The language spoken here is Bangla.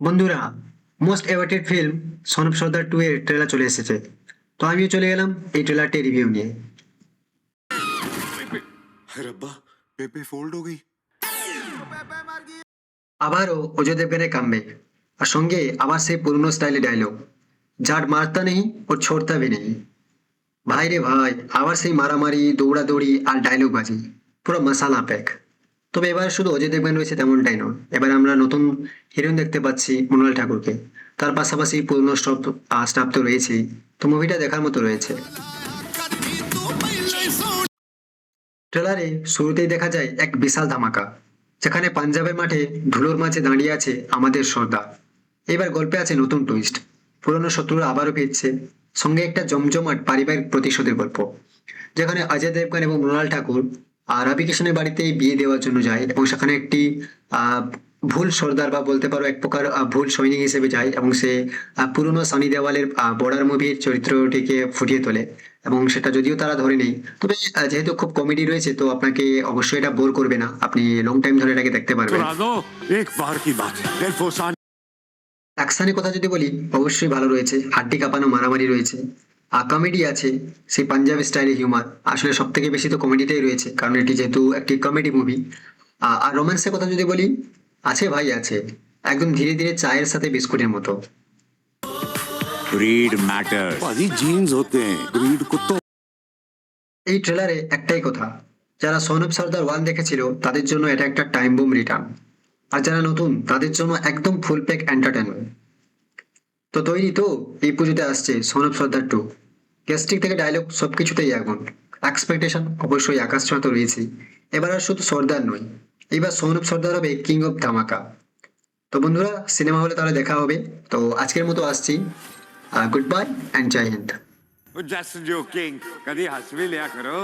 বন্ধুরা, মোস্ট এভারেটেড ফিল্ম সন অফ সর্দার 2 এর ট্রেলার চলে এসেছে। তো আমিও চলে গেলাম এই ট্রেলারটি রিভিউ নিয়ে। हाय रब्बा पेपे फोल्ड हो गई। আবারও অজয় দেবগনের কামব্যাক, আর সঙ্গে আবার সেই পুরনো স্টাইলে ডায়লগ, জাট মারতা নেই ও ছোড়তা ভি নেই। ভাই রে ভাই, আবার সেই মারামারি, দৌড়াদৌড়ি আর ডায়লগ বাজি, পুরো মশালা প্যাক। তবে এবার শুধু অজয় দেবগন রয়েছে তেমনটাই নয়, এবার আমরা নতুন হিরোইন দেখতে পাচ্ছি মৃণাল ঠাকুরকে। তার পাশাপাশি পুরনো স্টাফ তো রয়েছেই। তো মুভিটা দেখার মতো রয়েছে। ট্রেলারে শুরুতেই দেখা যায় এক বিশাল ধামাকা, যেখানে পাঞ্জাবের মাঠে ধুলোর মাঝে দাঁড়িয়ে আছে আমাদের সর্দার। এবার গল্পে আছে নতুন টুইস্ট, পুরনো শত্রুরা আবারও ফিরছে, সঙ্গে একটা জমজমাট পারিবারিক প্রতিশোধের গল্প, যেখানে অজয় দেবগন এবং মৃণাল ঠাকুর রবি কিষণের বাড়িতে বিয়ে দেওয়ার জন্য যায় এবং সেখানে একটি আহ ভুল সর্দার বা বলতে পারো এক প্রকার ভুল সৈনিক হিসেবে যায় এবং সে পুরনো সানি দেওয়ালের বর্ডার মুভির চরিত্রটিকে ফুটিয়ে তোলে। এবং সেটা যদিও তারা ধরে নেই, তবে যেহেতু খুব কমেডি রয়েছে, তো আপনাকে অবশ্যই এটা বোর করবে না, আপনি লং টাইম ধরে এটাকে দেখতে পারবেন। सुना दो एक बार की बात है दिलफोसान। অ্যাকশনের কথা যদি বলি, অবশ্যই ভালো রয়েছে, হাড্ডি কাঁপানো মারামারি রয়েছে, আর কমেডি আছে, সেই পাঞ্জাবি স্টাইলে হিউমার। আসলে সব থেকে বেশি তো কমেডিটাই রয়েছে, কারণ এটি যেহেতু একটি কমেডি মুভি। আর রোম্যান্সের কথা যদি বলি, আছে ভাই আছে, একদম ধীরে ধীরে চায়ের সাথে বিস্কুটের মতো। Breed matter. भाजी जीन्स होते हैं ब्रीड कुत्तों। এই ট্রেলারে একটাই কথা, যারা সন অফ সর্দার 1 দেখেছিল তাদের জন্য এটা একটা টাইম বোম রিটার্ন, আর যারা নতুন তাদের জন্য একদম ফুল প্যাক এন্টারটেনমেন্ট। তো তৈরি তো, এই পুজোতে আসছে সন অফ সর্দার 2। গ্যাস্ট্রিক থেকে ডায়লগ সবকিছুতেই আগুন, এক্সপেকটেশন অবশ্যই আকাশ ছোঁয়া তো রয়েছেই। এবার আর শুধু সর্দার নয়, এবার সন অফ সর্দার হবে কিং অফ ধামাকা। তো বন্ধুরা, সিনেমা হলে তাহলে দেখা হবে। তো আজকের মতো আসছি, good bye and Jai Hind. Just joking कभी हंस भी लिया करो।